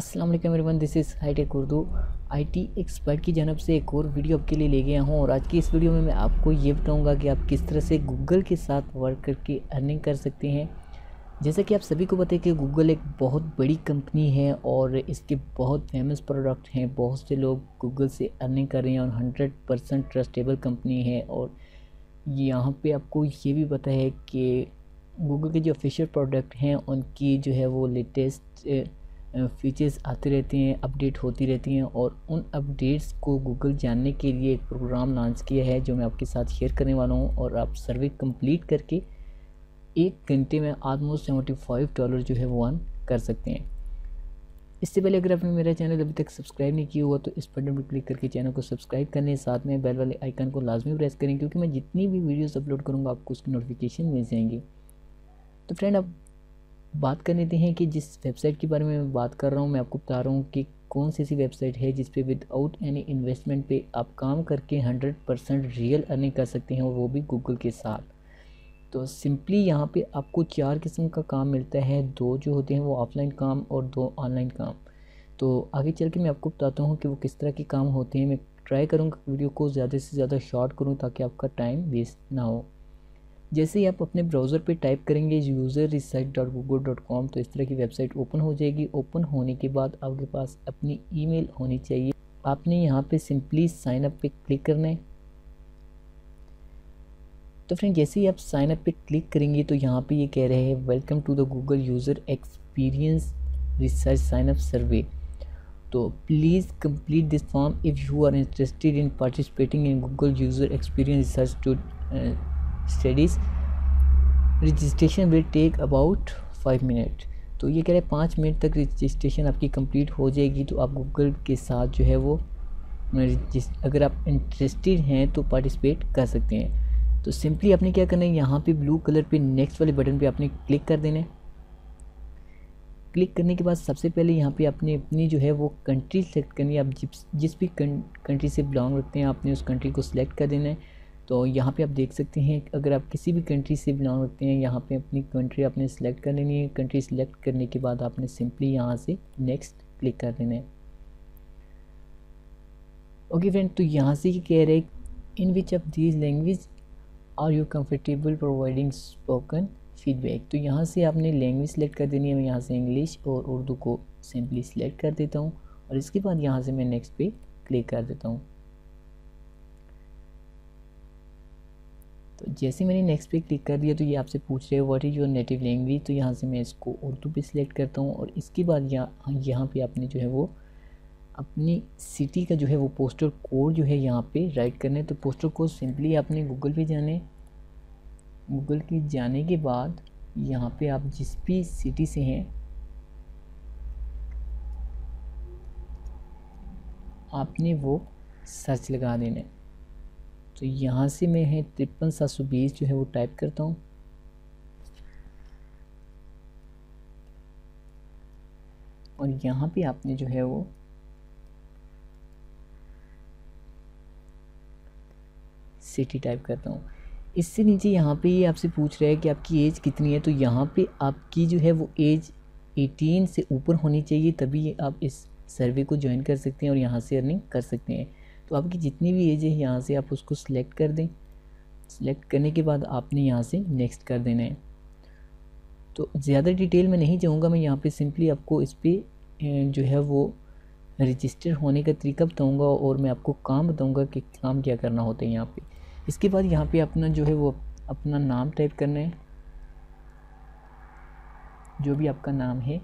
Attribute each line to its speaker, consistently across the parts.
Speaker 1: अस्सलाम वालेकुम everyone, this is hitech Urdu IT expert की जानब से एक और वीडियो आपके लिए ले गया हूँ। और आज की इस वीडियो में मैं आपको ये बताऊँगा कि आप किस तरह से गूगल के साथ वर्क करके अर्निंग कर सकते हैं। जैसा कि आप सभी को पता है कि गूगल एक बहुत बड़ी कंपनी है और इसके बहुत फेमस प्रोडक्ट हैं। बहुत से लोग गूगल से अर्निंग कर रहे हैं और 100% ट्रस्टेबल कंपनी है। और यहाँ पे आपको ये भी पता है कि गूगल के जो ऑफिशियल प्रोडक्ट हैं उनकी जो है वो लेटेस्ट फीचर्स आते रहते हैं, अपडेट होती रहती हैं। और उन अपडेट्स को गूगल जानने के लिए एक प्रोग्राम लॉन्च किया है जो मैं आपके साथ शेयर करने वाला हूँ। और आप सर्वे कंप्लीट करके 1 घंटे में ऑलमोस्ट $75 जो है वो अर्न कर सकते हैं। इससे पहले अगर आपने मेरा चैनल अभी तक सब्सक्राइब नहीं किया हुआ तो इस बटन पर क्लिक करके चैनल को सब्सक्राइब करने, साथ में बेल वाले आइकन को लाजमी प्रेस करें, क्योंकि मैं जितनी भी वीडियोस अपलोड करूँगा आपको उसकी नोटिफिकेशन मिल जाएंगी। तो फ्रेंड, अब बात कर लेते हैं कि जिस वेबसाइट के बारे में मैं बात कर रहा हूँ, मैं आपको बता रहा हूँ कि कौन सी ऐसी वेबसाइट है जिस पे विदाउट एनी इन्वेस्टमेंट पे आप काम करके 100% रियल अर्निंग कर सकते हैं, और वो भी गूगल के साथ। तो सिंपली यहाँ पे आपको 4 किस्म का काम मिलता है। 2 जो होते हैं वो ऑफलाइन काम और 2 ऑनलाइन काम। तो आगे चल के मैं आपको बताता हूँ कि वो किस तरह के काम होते हैं। मैं ट्राई करूँगा वीडियो को ज़्यादा से ज़्यादा शॉर्ट करूँ ताकि आपका टाइम वेस्ट ना हो। जैसे ही आप अपने ब्राउज़र पे टाइप करेंगे user.research.google.com तो इस तरह की वेबसाइट ओपन हो जाएगी। ओपन होने के बाद आपके पास अपनी ईमेल होनी चाहिए। आपने यहाँ पे सिंपली साइन अप पे क्लिक करना है। तो फ्रेंड, जैसे ही आप साइन अप पे क्लिक करेंगे तो यहाँ पे ये कह रहे हैं welcome to the Google user experience research sign up survey. तो please complete this form if you are interested in participating in Google user experience research two studies. Registration will take about 5 minute. तो ये कह रहे हैं 5 minute तक registration आपकी complete हो जाएगी। तो आप गूगल के साथ जो है वो अगर आप इंटरेस्टेड हैं तो पार्टिसिपेट कर सकते हैं। तो सिंपली आपने क्या करना है, यहाँ पे ब्लू कलर पे नेक्स्ट वाले बटन पे आपने क्लिक कर देना है। क्लिक करने के बाद सबसे पहले यहाँ पे आपने अपनी जो है वो कंट्री सेलेक्ट करनी है। आप जिस भी कंट्री से बिलोंग रखते हैं आपने उस कंट्री को सिलेक्ट कर देना है। तो यहाँ पे आप देख सकते हैं अगर आप किसी भी कंट्री से बिलोंग रखते हैं, यहाँ पे अपनी कंट्री आपने सेलेक्ट कर लेनी है। कंट्री सेलेक्ट करने के बाद आपने सिंपली यहाँ से नेक्स्ट क्लिक कर देना है। ओके फ्रेंड, तो यहाँ से ये कह रहे हैं in which of these language are you comfortable providing spoken feedback. तो यहाँ से आपने लैंग्वेज सेलेक्ट कर देनी है। मैं यहाँ से इंग्लिश और उर्दू को सिंपली सिलेक्ट कर देता हूँ और इसके बाद यहाँ से मैं नेक्स्ट पे क्लिक कर देता हूँ। तो जैसे मैंने नेक्स्ट पे क्लिक कर दिया तो ये आपसे पूछ रहे हैं what is your native language. तो यहाँ से मैं इसको उर्दू पे सिलेक्ट करता हूँ और इसके बाद यहाँ पे आपने जो है वो अपनी सिटी का जो है वो पोस्टल कोड जो है यहाँ पे राइट करने। तो पोस्टल कोड सिंपली आपने गूगल पे जाने। गूगल के जाने के बाद यहाँ पे आप जिस भी सिटी से हैं आपने वो सर्च लगा देना है। तो यहाँ से मैं 53,720 जो है वो टाइप करता हूँ। और यहाँ पे आपने जो है वो सिटी टाइप करता हूँ। इससे नीचे यहाँ पे ये आपसे पूछ रहा है कि आपकी एज कितनी है। तो यहाँ पे आपकी जो है वो एज 18 से ऊपर होनी चाहिए, तभी आप इस सर्वे को ज्वाइन कर सकते हैं और यहाँ से अर्निंग कर सकते हैं। तो आपकी जितनी भी एज है यहाँ से आप उसको सिलेक्ट कर दें। सिलेक्ट करने के बाद आपने यहाँ से नेक्स्ट कर देना है। तो ज़्यादा डिटेल में नहीं जाऊँगा, मैं यहाँ पे सिंपली आपको इस पर जो है वो रजिस्टर होने का तरीका बताऊँगा और मैं आपको काम बताऊँगा कि काम क्या करना होता है यहाँ पे। इसके बाद यहाँ पे अपना जो है वो अपना नाम टाइप करना है, जो भी आपका नाम है।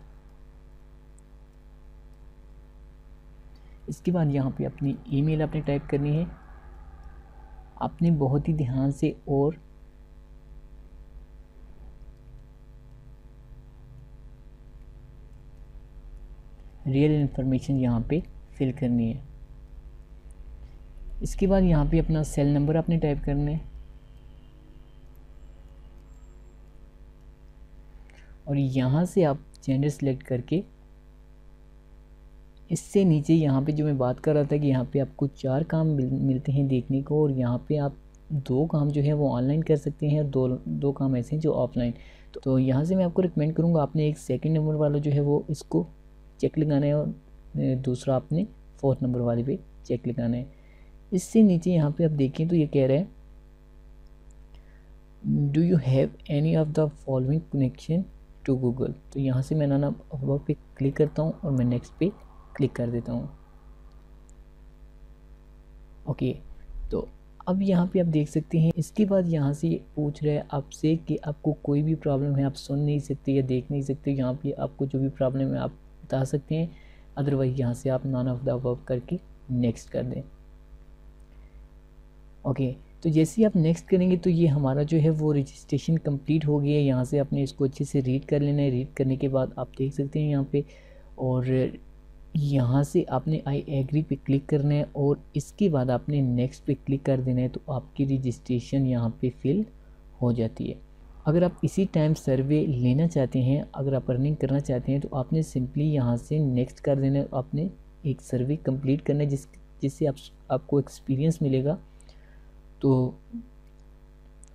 Speaker 1: इसके बाद यहाँ पे अपनी ईमेल आपने टाइप करनी है। आपने बहुत ही ध्यान से और रियल इन्फॉर्मेशन यहाँ पे फिल करनी है। इसके बाद यहाँ पे अपना सेल नंबर आपने टाइप करना है और यहाँ से आप जेंडर सेलेक्ट करके इससे नीचे यहाँ पे जो मैं बात कर रहा था कि यहाँ पे आपको 4 काम मिलते हैं देखने को, और यहाँ पे आप 2 काम जो है वो ऑनलाइन कर सकते हैं और दो काम ऐसे हैं जो ऑफलाइन। तो यहाँ से मैं आपको रिकमेंड करूँगा आपने एक सेकंड नंबर वाला जो है वो इसको चेक लगाना है और दूसरा आपने 4 नंबर वाले पे चेक लगाना है। इससे नीचे यहाँ पे आप देखें तो ये कह रहा है do you have any of the following connection to Google. तो यहाँ से मैं ना अब पे क्लिक करता हूँ और मैं नेक्स्ट पे क्लिक कर देता हूँ। ओके, तो अब यहाँ पे आप देख सकते हैं। इसके बाद यहाँ से ये पूछ रहा है आपसे कि आपको कोई भी प्रॉब्लम है, आप सुन नहीं सकते या देख नहीं सकते। यहाँ पे आपको जो भी प्रॉब्लम है आप बता सकते हैं, अदरवाइज यहाँ से आप नॉन ऑफ द अबव करके नेक्स्ट कर दें। ओके, तो जैसे ही आप नेक्स्ट करेंगे तो ये हमारा जो है वो रजिस्ट्रेशन कंप्लीट हो गया है। यहाँ से आपने इसको अच्छे से रीड कर लेना है। रीड करने के बाद आप देख सकते हैं यहाँ पे, और यहाँ से आपने आई एग्री पे क्लिक करना है और इसके बाद आपने नेक्स्ट पे क्लिक कर देना है। तो आपकी रजिस्ट्रेशन यहाँ पे फिल हो जाती है। अगर आप इसी टाइम सर्वे लेना चाहते हैं, अगर आप अर्निंग करना चाहते हैं, तो आपने सिंपली यहाँ से नेक्स्ट कर देना है। आपने एक सर्वे कंप्लीट करना है जिससे आपको एक्सपीरियंस मिलेगा। तो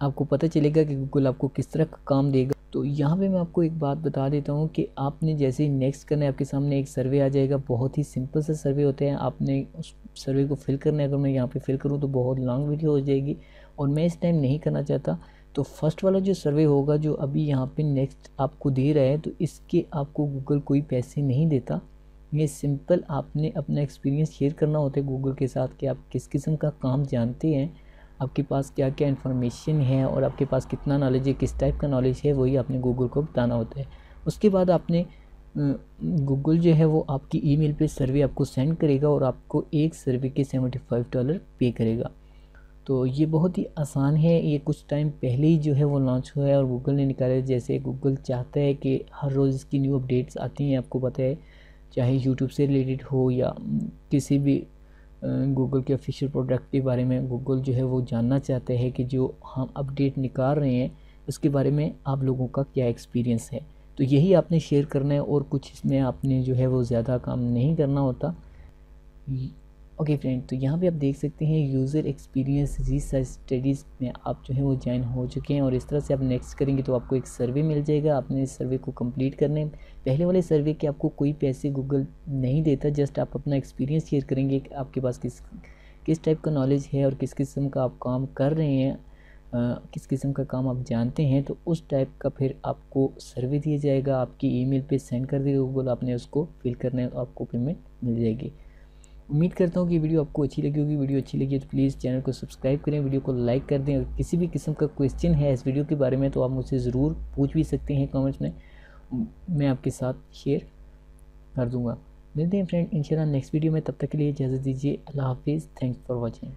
Speaker 1: आपको पता चलेगा कि गूगल आपको किस तरह का काम देगा। तो यहाँ पे मैं आपको एक बात बता देता हूँ कि आपने जैसे ही नेक्स्ट करना है, आपके सामने एक सर्वे आ जाएगा। बहुत ही सिंपल सा सर्वे होते हैं, आपने उस सर्वे को फिल करना है। अगर मैं यहाँ पे फिल करूँ तो बहुत लॉन्ग वीडियो हो जाएगी और मैं इस टाइम नहीं करना चाहता। तो फर्स्ट वाला जो सर्वे होगा, जो अभी यहाँ पे नेक्स्ट आपको दे रहा है, तो इसके आपको गूगल कोई पैसे नहीं देता। ये सिंपल आपने अपना एक्सपीरियंस शेयर करना होता है गूगल के साथ कि आप किस किस्म का काम जानते हैं, आपके पास क्या क्या इन्फॉर्मेशन है और आपके पास कितना नॉलेज है, किस टाइप का नॉलेज है, वही आपने गूगल को बताना होता है। उसके बाद आपने गूगल जो है वो आपकी ईमेल पे सर्वे आपको सेंड करेगा और आपको एक सर्वे के $75 पे करेगा। तो ये बहुत ही आसान है। ये कुछ टाइम पहले ही जो है वो लॉन्च हुआ है और गूगल ने निकाला है। जैसे गूगल चाहता है कि हर रोज़ इसकी न्यू अपडेट्स आती हैं, आपको पता है, चाहे यूट्यूब से रिलेटेड हो या किसी भी गूगल के ऑफिशियल प्रोडक्ट के बारे में। गूगल जो है वो जानना चाहता है कि जो हम अपडेट निकाल रहे हैं उसके बारे में आप लोगों का क्या एक्सपीरियंस है। तो यही आपने शेयर करना है और कुछ इसमें आपने जो है वो ज़्यादा काम नहीं करना होता। ओके फ्रेंड, तो यहाँ पे आप देख सकते हैं यूज़र एक्सपीरियंस रिसर्च स्टडीज़ में आप जो है वो ज्वाइन हो चुके हैं और इस तरह से आप नेक्स्ट करेंगे तो आपको एक सर्वे मिल जाएगा। आपने इस सर्वे को कंप्लीट करने, पहले वाले सर्वे के आपको कोई पैसे गूगल नहीं देता, जस्ट आप अपना एक्सपीरियंस शेयर करेंगे कि आपके पास किस टाइप का नॉलेज है और किस किस्म का आप काम कर रहे हैं, किस किस्म का काम आप जानते हैं। तो उस टाइप का फिर आपको सर्वे दिया जाएगा, आपकी ईमेल पे सेंड कर देगा गूगल, आपने उसको फिल करना है तो आपको पेमेंट मिल जाएगी। उम्मीद करता हूँ कि वीडियो आपको अच्छी लगी होगी। वीडियो अच्छी लगी तो प्लीज़ चैनल को सब्सक्राइब करें, वीडियो को लाइक कर दें। अगर किसी भी किस्म का क्वेश्चन है इस वीडियो के बारे में तो आप मुझसे ज़रूर पूछ भी सकते हैं कमेंट्स में, मैं आपके साथ शेयर कर दूँगा। मिलते हैं फ्रेंड इंशाल्लाह नेक्स्ट वीडियो में, तब तक के लिए इजाज़त दीजिए। अल्लाह हाफिज़, थैंक्स फॉर वॉचिंग।